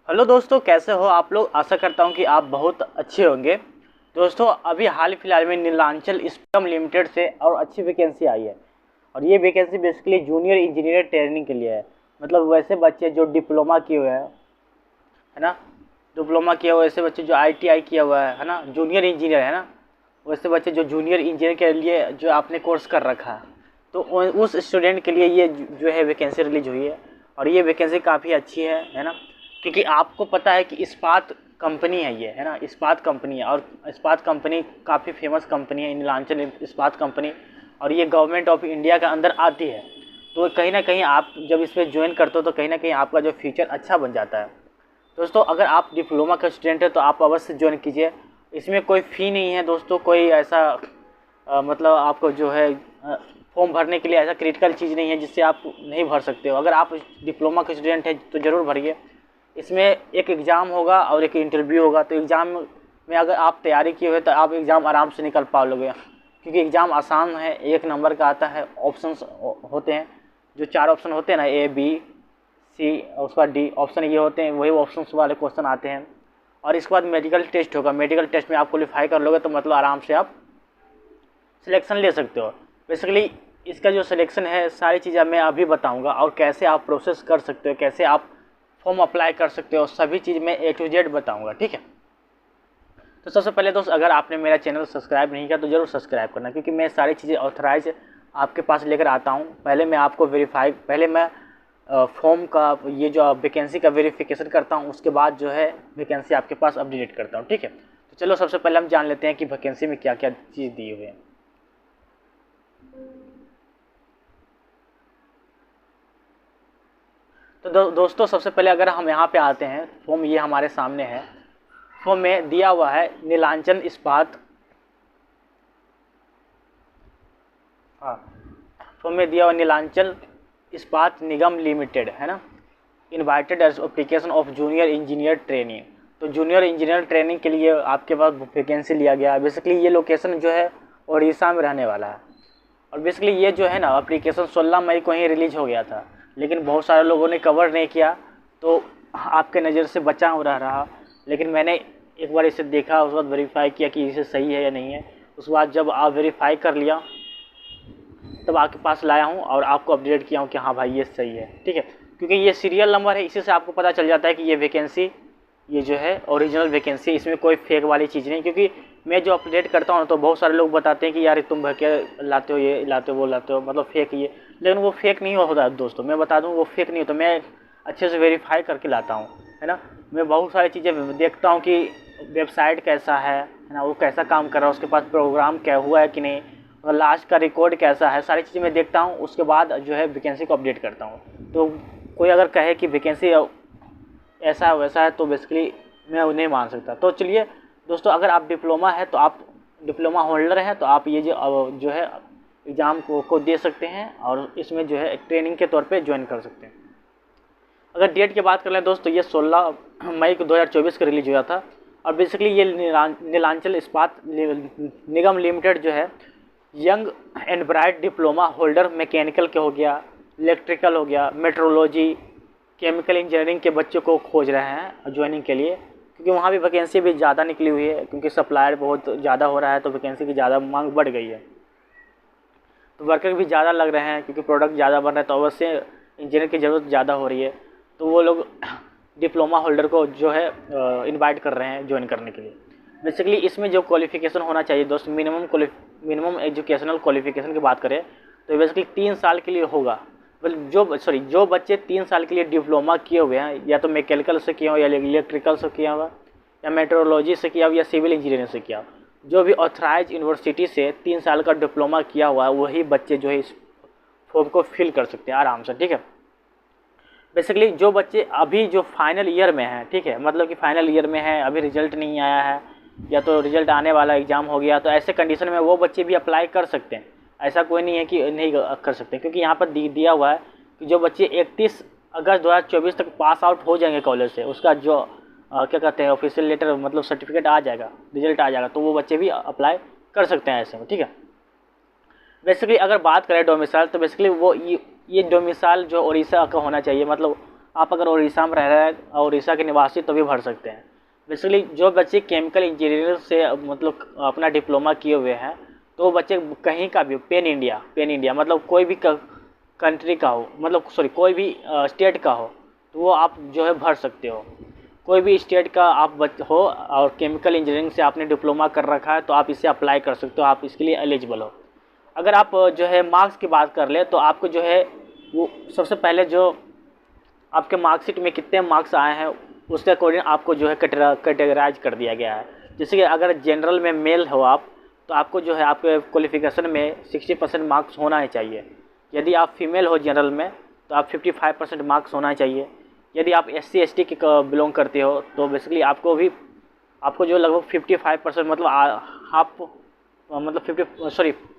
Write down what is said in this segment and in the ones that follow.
Hello दोस्तों, कैसे हो आप लोग। आशा करता हूं कि आप बहुत अच्छे होंगे। दोस्तों, अभी हाल फिलहाल में नीलांचल स्पीकम लिमिटेड से और अच्छी वैकेंसी आई है। और ये vacancy basically junior engineer training के लिए है। मतलब वैसे बच्चे जो डिप्लोमा किए हुए हैं, है ना, डिप्लोमा किया हुआ वैसे बच्चे जो ITI किया हुआ है ना, जूनियर इंजीनियर है ना, वैसे बच्चे जो जूनियर इंजीनियर के लिए जो आपने कोर्स कर रखा है, तो उस स्टूडेंट के लिए ये जो है वैकेंसी रिलीज हुई है। और ये वैकेंसी काफ़ी अच्छी है ना, क्योंकि आपको पता है कि इस्पात कंपनी है ये, है ना, इस्पात कंपनी है। और इस्पात कंपनी काफ़ी फेमस कंपनी है, नीलांचल इस्पात कंपनी। और ये गवर्नमेंट ऑफ इंडिया के अंदर आती है। तो कहीं ना कहीं आप जब इसमें ज्वाइन करते हो तो कहीं ना कहीं आपका जो फ्यूचर अच्छा बन जाता है। दोस्तों, अगर आप डिप्लोमा का स्टूडेंट है तो आप अवश्य ज्वाइन कीजिए। इसमें कोई फ़ी नहीं है दोस्तों, कोई ऐसा मतलब आपको जो है फॉर्म भरने के लिए ऐसा क्रिटिकल चीज़ नहीं है जिससे आप नहीं भर सकते हो। अगर आप डिप्लोमा के स्टूडेंट हैं तो ज़रूर भरिए। इसमें एक एग्ज़ाम होगा और एक इंटरव्यू होगा। तो एग्ज़ाम में अगर आप तैयारी किए हुए तो आप एग्ज़ाम आराम से निकल पाओगे, क्योंकि एग्ज़ाम आसान है, 1 नंबर का आता है। ऑप्शंस होते हैं, जो 4 ऑप्शन होते हैं ना, A B C और उसके बाद D ऑप्शन, ये होते हैं, वही ऑप्शंस वाले क्वेश्चन आते हैं। और इसके बाद मेडिकल टेस्ट होगा। मेडिकल टेस्ट में आप क्वालिफाई कर लोगे तो मतलब आराम से आप सिलेक्शन ले सकते हो। बेसिकली इसका जो सिलेक्शन है सारी चीज़ें मैं अभी बताऊंगा, और कैसे आप प्रोसेस कर सकते हो, कैसे आप फॉर्म अप्लाई कर सकते हो, सभी चीज़ मैं A to Z बताऊंगा, ठीक है। तो सबसे पहले दोस्त, अगर आपने मेरा चैनल सब्सक्राइब नहीं किया तो ज़रूर सब्सक्राइब करना, क्योंकि मैं सारी चीज़ें ऑथराइज आपके पास लेकर आता हूँ। पहले मैं आपको पहले मैं फॉर्म का ये जो वैकेंसी का वेरिफिकेशन करता हूँ, उसके बाद जो है वैकेंसी आपके पास अपडेट करता हूँ, ठीक है। तो चलो सबसे पहले हम जान लेते हैं कि वैकेंसी में क्या क्या चीज़ दी हुई है। तो दोस्तों, सबसे पहले अगर हम यहाँ पे आते हैं, फॉर्म ये हमारे सामने है। फॉर्म में दिया हुआ है नीलांचल इस्पात, हाँ, फॉर्म में दिया हुआ नीलांचल इस्पात निगम लिमिटेड, है ना, invited as application of junior engineer training. तो जूनियर इंजीनियर ट्रेनिंग के लिए आपके पास वैकेंसी लिया गया है। बेसिकली ये लोकेशन जो है उड़ीसा में रहने वाला है। और बेसिकली ये जो है ना एप्लीकेशन 16 मई को ही रिलीज हो गया था, लेकिन बहुत सारे लोगों ने कवर नहीं किया, तो आपके नज़र से बचा रह रहा। लेकिन मैंने एक बार इसे देखा, उस बाद वेरीफाई किया कि इसे सही है या नहीं है। उसके बाद जब आप वेरीफाई कर लिया तब आपके पास लाया हूँ और आपको अपडेट किया हूँ कि हाँ भाई ये सही है, ठीक है। क्योंकि ये सीरियल नंबर है, इसी से आपको पता चल जाता है कि ये वैकेंसी ये जो है ओरिजिनल वैकेंसी, इसमें कोई फेक वाली चीज़ नहीं। क्योंकि मैं जो अपडेट करता हूँ तो बहुत सारे लोग बताते हैं कि यार तुम भर के लाते हो, ये लाते हो, वो लाते हो, मतलब फेक ये। लेकिन वो फेक नहीं होता दोस्तों, मैं बता दूँ वो फेक नहीं होता। मैं अच्छे से वेरीफाई करके लाता हूँ, है ना। मैं बहुत सारी चीज़ें देखता हूँ कि वेबसाइट कैसा है ना, वो कैसा काम कर रहा है, उसके पास प्रोग्राम क्या हुआ है कि नहीं, और लास्ट का रिकॉर्ड कैसा है, सारी चीज़ें मैं देखता हूँ। उसके बाद जो है वैकेंसी को अपडेट करता हूँ। तो कोई अगर कहे कि वैकेंसी ऐसा वैसा है तो बेसिकली मैं नहीं मान सकता। तो चलिए दोस्तों, अगर आप डिप्लोमा है तो आप डिप्लोमा होल्डर हैं तो आप ये जो है एग्ज़ाम को दे सकते हैं, और इसमें जो है ट्रेनिंग के तौर पे ज्वाइन कर सकते हैं। अगर डेट की बात कर लें दोस्तों, ये 16 मई को 2024 को रिलीज हुआ था। और बेसिकली ये नीलांचल इस्पात निगम लिमिटेड जो है young and bright diploma holder mechanical के हो गया, इलेक्ट्रिकल हो गया, मेट्रोलॉजी, केमिकल इंजीनियरिंग के बच्चों को खोज रहे हैं ज्वाइनिंग के लिए। क्योंकि वहाँ भी वैकेंसी भी ज़्यादा निकली हुई है, क्योंकि सप्लायर बहुत ज़्यादा हो रहा है तो वैकेंसी की ज़्यादा मांग बढ़ गई है। तो वर्कर भी ज़्यादा लग रहे हैं, क्योंकि प्रोडक्ट ज़्यादा बन रहा है तो अवश्य इंजीनियर की ज़रूरत ज़्यादा हो रही है। तो वो लोग डिप्लोमा होल्डर को जो है इनवाइट कर रहे हैं ज्वाइन करने के लिए। बेसिकली इसमें जो क्वालिफिकेशन होना चाहिए दोस्त, मिनिमम एजुकेशनल क्वालिफिकेशन की बात करें तो बेसिकली 3 साल के लिए होगा। जो बच्चे 3 साल के लिए डिप्लोमा किए हुए हैं, या तो मैकेनिकल से किया हो, या इलेक्ट्रिकल से किया हुआ, या मेट्रोलॉजी से किया हो, या सिविल इंजीनियरिंग से किया हो, जो भी ऑथराइज यूनिवर्सिटी से 3 साल का डिप्लोमा किया हुआ है वही बच्चे जो है इस फॉर्म को फिल कर सकते हैं आराम से, ठीक है। बेसिकली जो बच्चे अभी जो फाइनल ईयर में हैं, ठीक है, मतलब कि फाइनल ईयर में है, अभी रिजल्ट नहीं आया है, या तो रिजल्ट आने वाला एग्ज़ाम हो गया, तो ऐसे कंडीशन में वो बच्चे भी अप्लाई कर सकते हैं। ऐसा कोई नहीं है कि नहीं कर सकते, क्योंकि यहाँ पर दिया हुआ है कि जो बच्चे 31 अगस्त 2024 तक पास आउट हो जाएंगे कॉलेज से, उसका जो क्या कहते हैं ऑफिशियल लेटर, मतलब सर्टिफिकेट आ जाएगा, रिजल्ट आ जाएगा, तो वो बच्चे भी अप्लाई कर सकते हैं ऐसे में, ठीक है। बेसिकली अगर बात करें डोमिसाइल, तो बेसिकली वो ये डोमिसाइल जो उड़ीसा का होना चाहिए, मतलब आप अगर उड़ीसा में रह रहे हैं और उड़ीसा के निवासी तो भी भर सकते हैं। बेसिकली जो बच्चे केमिकल इंजीनियरिंग से मतलब अपना डिप्लोमा किए हुए हैं तो वो बच्चे कहीं का भी पैन इंडिया मतलब कोई भी कंट्री का हो, मतलब सॉरी कोई भी स्टेट का हो तो वो आप जो है भर सकते हो। कोई भी स्टेट का आप हो और केमिकल इंजीनियरिंग से आपने डिप्लोमा कर रखा है तो आप इसे अप्लाई कर सकते हो, आप इसके लिए एलिजिबल हो। अगर आप जो है मार्क्स की बात कर ले तो आपको जो है वो सबसे पहले जो आपके मार्कशीट में कितने मार्क्स आए हैं उसके अकॉर्डिंग आपको जो है कैटेगराइज कर दिया गया है। जैसे कि अगर जनरल में मेल हो आप तो आपको जो है आपके क्वालिफिकेशन में 60% मार्क्स होना ही चाहिए। यदि आप फीमेल हो जनरल में तो आप 55% मार्क्स होना चाहिए। यदि आप SC ST के बिलोंग करते हो तो बेसिकली आपको जो लगभग 55% मतलब हाफ मतलब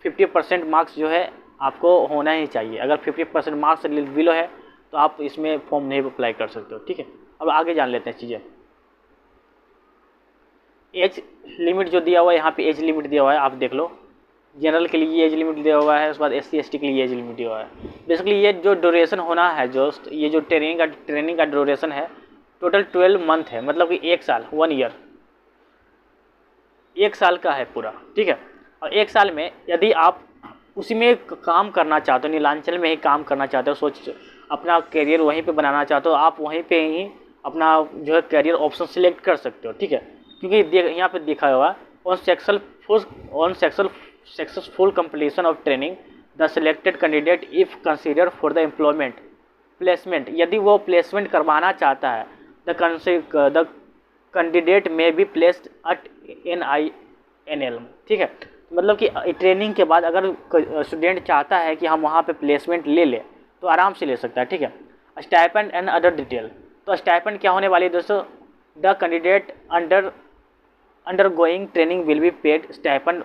50% मार्क्स जो है आपको होना ही चाहिए। अगर 50% मार्क्स बिलो है तो आप इसमें फॉर्म नहीं अप्लाई कर सकते हो। ठीक है, अब आगे जान लेते हैं चीज़ें। एज लिमिट जो दिया हुआ है यहाँ पे एज लिमिट दिया हुआ है, आप देख लो। जनरल के लिए एज लिमिट दिया हुआ है, उसके बाद SC ST के लिए एज लिमिट दिया हुआ है। बेसिकली ये जो ड्यूरेशन होना है, जो ये जो ट्रेनिंग का ड्यूरेशन है टोटल 12 मंथ है, मतलब कि 1 साल 1 ईयर 1 साल का है पूरा। ठीक है, और 1 साल में यदि आप उसी में काम करना चाहते हो, नीलांचल में ही काम करना चाहते हो, अपना करियर वहीं पे बनाना चाहते हो, आप वहीं पे ही अपना जो है करियर ऑप्शन सिलेक्ट कर सकते हो। ठीक है, क्योंकि यहाँ पे देखा हुआ on successful completion of training the selected candidate if considered for the employment placement, यदि वो प्लेसमेंट करवाना चाहता है द कैंडिडेट में बी प्लेस्ड एट NINL। ठीक है, मतलब कि ट्रेनिंग के बाद अगर स्टूडेंट चाहता है कि हम वहाँ पे प्लेसमेंट ले लें तो आराम से ले सकता है। ठीक है, स्टाइपेंड एंड अदर डिटेल, तो स्टाइपेंड क्या होने वाली है दोस्तों, the candidate undergoing training will be paid stipend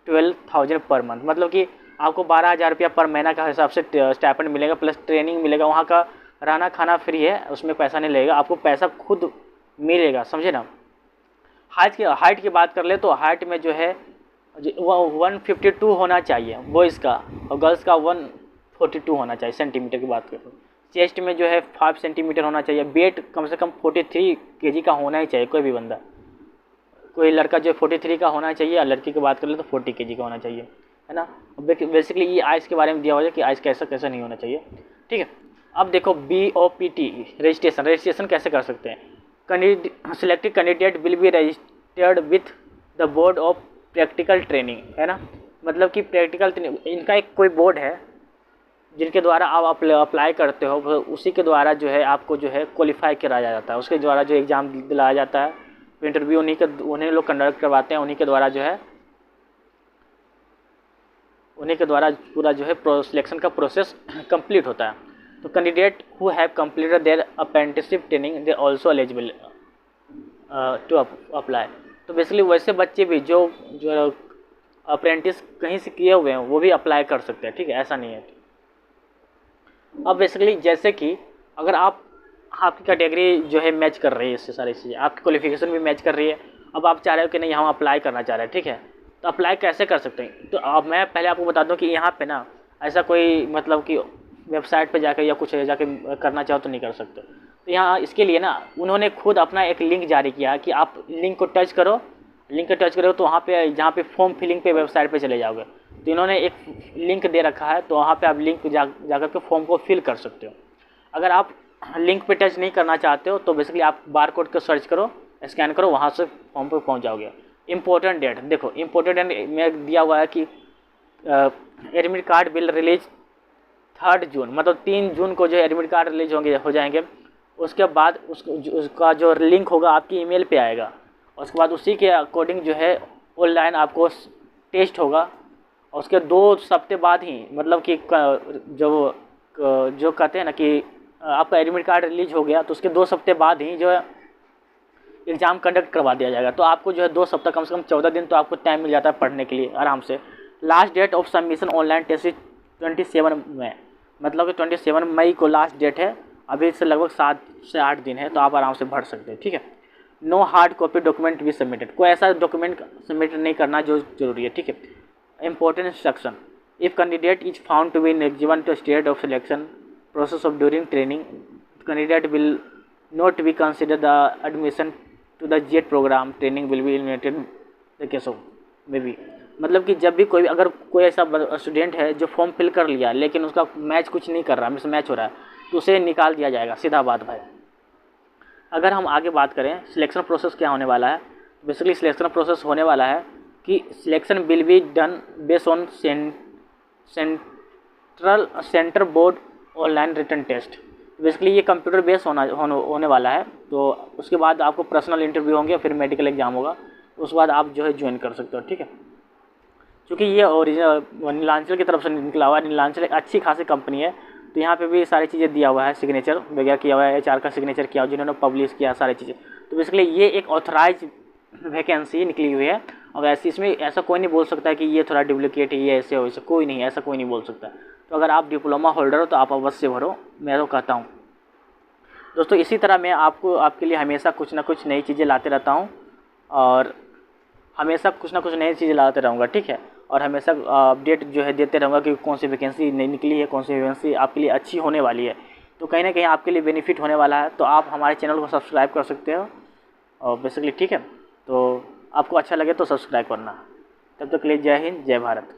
12,000 per month, मतलब कि आपको 12,000 रुपया पर महीना का हिसाब से स्टाइपेंड मिलेगा, प्लस ट्रेनिंग मिलेगा। वहाँ का रहना खाना फ्री है, उसमें पैसा नहीं लगेगा, आपको पैसा खुद मिलेगा, समझे ना। हाइट की बात कर ले तो हाइट में जो है 152 होना चाहिए बॉयज़ का, और गर्ल्स का 142 होना चाहिए सेंटीमीटर की बात करें। चेस्ट में जो है 5 सेंटीमीटर होना चाहिए। वेट कम से कम 43 kg का होना ही चाहिए कोई भी बंदा। कोई लड़का जो 43 का होना चाहिए और लड़की की बात कर ले तो 40 kg का होना चाहिए, है ना। बेसिकली ये आइस के बारे में दिया हुआ है कि आइस कैसा नहीं होना चाहिए। ठीक है, अब देखो BOPT रजिस्ट्रेशन कैसे कर सकते हैं। Selected candidate will be registered with the board of practical training, है ना। मतलब कि प्रैक्टिकल इनका एक कोई बोर्ड है जिनके द्वारा आप अप्लाई करते हो, उसी के द्वारा जो है आपको जो है क्वालिफाई कराया जाता है, उसके द्वारा जो एग्ज़ाम दिलाया जाता है, इंटरव्यू उन्हीं लोग कंडक्ट करवाते हैं, उन्हीं के द्वारा पूरा जो है सिलेक्शन का प्रोसेस कंप्लीट होता है। तो candidate who have completed their apprenticeship training they also eligible to apply. तो बेसिकली वैसे बच्चे भी जो अप्रेंटिस कहीं से किए हुए हैं वो भी अप्लाई कर सकते हैं। ठीक है, ऐसा नहीं है। अब बेसिकली जैसे कि अगर आपकी कैटेगरी जो है मैच कर रही है, इससे सारी चीज़ें आपकी क्वालिफिकेशन भी मैच कर रही है, अब आप चाह रहे हो कि नहीं हम अप्लाई करना चाह रहे हैं। ठीक है, तो अप्लाई कैसे कर सकते हैं, तो अब मैं पहले आपको बता दूं कि यहाँ पे ना ऐसा कोई मतलब कि वेबसाइट पे जाकर या कुछ जाके करना चाहो तो नहीं कर सकते। तो यहाँ इसके लिए ना उन्होंने खुद अपना एक लिंक जारी किया कि आप लिंक को टच करो तो वहाँ पे जहाँ पे फॉर्म फिलिंग पे वेबसाइट पे चले जाओगे तो इन्होंने एक लिंक दे रखा है, तो वहाँ पे आप लिंक पे जाकर के फॉर्म को फिल कर सकते हो। अगर आप लिंक पे टच नहीं करना चाहते हो तो बेसिकली आप बार कोड को सर्च करो, स्कैन करो, वहाँ से फॉर्म पे पहुँच जाओगे। इम्पोर्टेंट डेट देखो, इम्पोर्टेंट डेट में दिया हुआ है कि एडमिट कार्ड विल रिलीज 3 जून, मतलब 3 जून को जो एडमिट कार्ड रिलीज हो जाएंगे। उसके बाद उसका जो लिंक होगा आपकी ईमेल पे आएगा, उसके बाद उसी के अकॉर्डिंग जो है ऑनलाइन आपको टेस्ट होगा। और उसके 2 हफ्ते बाद ही मतलब कि जो कहते हैं ना कि आपका एडमिट कार्ड रिलीज हो गया तो उसके 2 हफ्ते बाद ही जो है एग्ज़ाम कंडक्ट करवा दिया जाएगा। तो आपको जो है 2 सप्ताह कम से कम 14 दिन तो आपको टाइम मिल जाता है पढ़ने के लिए आराम से। Last date of submission online test 27 मई, मतलब कि 27 मई को लास्ट डेट है। अभी से लगभग 7 से 8 दिन है, तो आप आराम से भर सकते हैं। ठीक है, नो हार्ड कॉपी डॉक्यूमेंट भी सबमिटेड, कोई ऐसा डॉक्यूमेंट सबमिट नहीं करना जो जरूरी है। ठीक है, important instruction, if candidate is found to be eligible to state of selection process of during training candidate will not be consider the admission to the jet program training will be eliminated the case of may be. मतलब कि जब भी कोई अगर कोई ऐसा student है जो फॉर्म फिल कर लिया लेकिन उसका मैच कुछ नहीं कर रहा, मिस मैच हो रहा है, तो उसे निकाल दिया जाएगा, सीधा बात भाई। अगर हम आगे बात करें सिलेक्शन प्रोसेस क्या होने वाला है, बेसिकली सिलेक्शन प्रोसेस होने वाला है कि selection will be done based on centre board online written test. Basically ये कंप्यूटर बेस्ड होने वाला है। तो उसके बाद आपको पर्सनल इंटरव्यू होंगे, फिर मेडिकल एग्जाम होगा, उसके बाद आप जो है ज्वाइन कर सकते हो, ठीक है। क्योंकि ये ओरिजिनल नीलांचल की तरफ से निकला हुआ है, नीलांचल एक अच्छी खासी कंपनी है, तो यहाँ पे भी सारी चीज़ें दिया हुआ है, सिग्नेचर वगैरह किया हुआ है, HR का सिग्नेचर किया हुआ जिन्होंने पब्लिश किया सारी चीज़ें। तो बेसिकली ये एक ऑथराइज वैकेंसी निकली हुई है, और ऐसी इसमें ऐसा कोई नहीं बोल सकता है कि ये थोड़ा डुप्लीकेट है, ये ऐसे हो, ऐसा कोई नहीं, ऐसा कोई नहीं बोल सकता। तो अगर आप डिप्लोमा होल्डर हो तो आप अवश्य भरो, मैं तो कहता हूँ दोस्तों। इसी तरह मैं आपके लिए हमेशा कुछ ना कुछ नई चीज़ें लाते रहता हूँ, और हमेशा कुछ ना कुछ नई चीज़ें लाते रहूँगा, ठीक है। और हमेशा अपडेट जो है देते रहूँगा कि कौन सी वैकेंसी नई निकली है, कौन सी वैकेंसी आपके लिए अच्छी होने वाली है, तो कहीं ना कहीं आपके लिए बेनिफिट होने वाला है। तो आप हमारे चैनल को सब्सक्राइब कर सकते हो और बेसिकली, ठीक है। तो आपको अच्छा लगे तो सब्सक्राइब करना। तब तक के लिए जय हिंद, जय भारत।